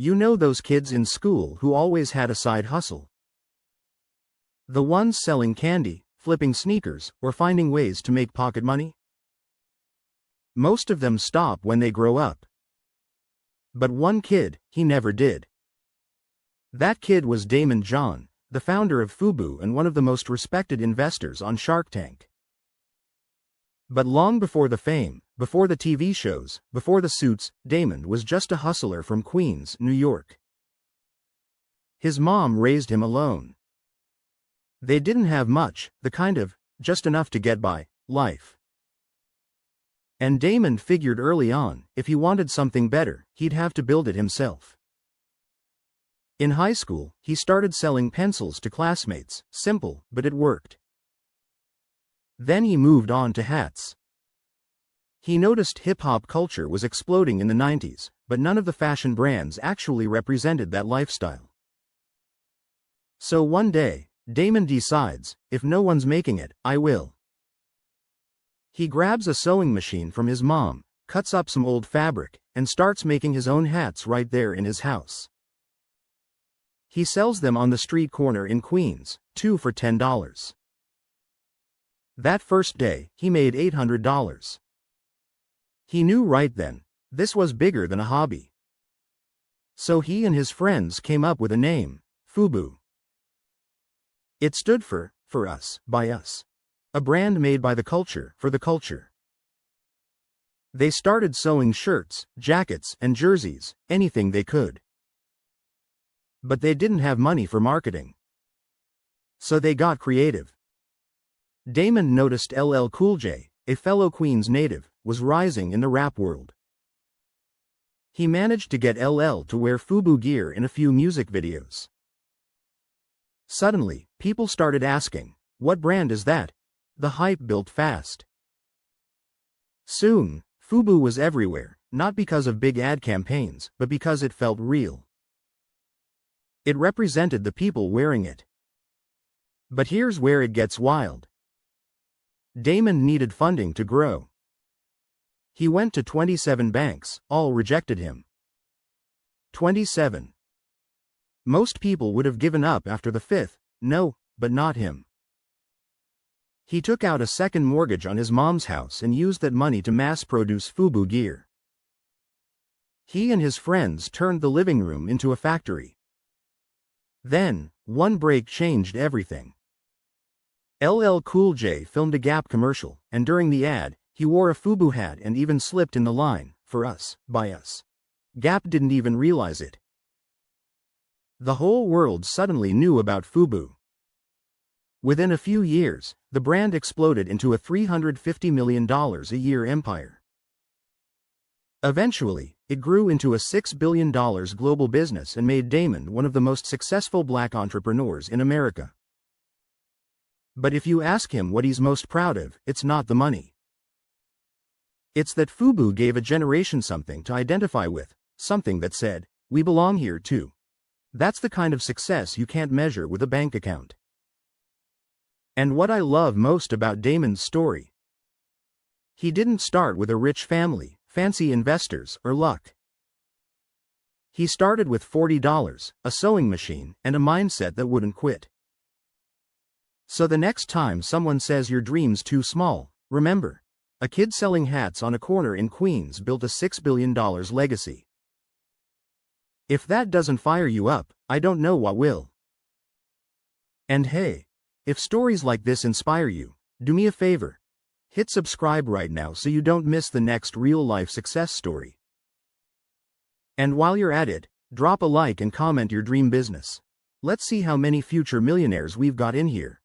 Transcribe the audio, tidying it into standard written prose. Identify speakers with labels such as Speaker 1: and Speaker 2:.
Speaker 1: You know those kids in school who always had a side hustle. The ones selling candy, flipping sneakers, or finding ways to make pocket money? Most of them stop when they grow up. But one kid, he never did. That kid was Daymond John, the founder of FUBU and one of the most respected investors on Shark Tank. But long before the fame, before the TV shows, before the suits, Daymond was just a hustler from Queens, New York. His mom raised him alone. They didn't have much, the kind of, just enough to get by, life. And Daymond figured early on, if he wanted something better, he'd have to build it himself. In high school, he started selling pencils to classmates, simple, but it worked. Then he moved on to hats. He noticed hip-hop culture was exploding in the 90s, but none of the fashion brands actually represented that lifestyle. So one day, Daymond decides, if no one's making it, I will. He grabs a sewing machine from his mom, cuts up some old fabric, and starts making his own hats right there in his house. He sells them on the street corner in Queens, 2 for $10. That first day, he made $800. He knew right then, this was bigger than a hobby. So he and his friends came up with a name, FUBU. It stood for us, by us. A brand made by the culture, for the culture. They started sewing shirts, jackets, and jerseys, anything they could. But they didn't have money for marketing. So they got creative. Daymond noticed LL Cool J, a fellow Queens native, was rising in the rap world. He managed to get LL to wear FUBU gear in a few music videos. Suddenly, people started asking, what brand is that? The hype built fast. Soon, FUBU was everywhere, not because of big ad campaigns, but because it felt real. It represented the people wearing it. But here's where it gets wild. Daymond needed funding to grow. He went to 27 banks, all rejected him. 27. Most people would have given up after the 5th, no, but not him. He took out a second mortgage on his mom's house and used that money to mass-produce FUBU gear. He and his friends turned the living room into a factory. Then, one break changed everything. LL Cool J filmed a Gap commercial, and during the ad, he wore a FUBU hat and even slipped in the line, for us, by us. Gap didn't even realize it. The whole world suddenly knew about FUBU. Within a few years, the brand exploded into a $350 million a year empire. Eventually, it grew into a $6 billion global business and made Daymond one of the most successful black entrepreneurs in America. But if you ask him what he's most proud of, it's not the money. It's that FUBU gave a generation something to identify with, something that said, we belong here too. That's the kind of success you can't measure with a bank account. And what I love most about Daymond's story, he didn't start with a rich family, fancy investors, or luck. He started with $40, a sewing machine, and a mindset that wouldn't quit. So the next time someone says your dream's too small, remember, a kid selling hats on a corner in Queens built a $6 billion legacy. If that doesn't fire you up, I don't know what will. And hey, if stories like this inspire you, do me a favor. Hit subscribe right now so you don't miss the next real-life success story. And while you're at it, drop a like and comment your dream business. Let's see how many future millionaires we've got in here.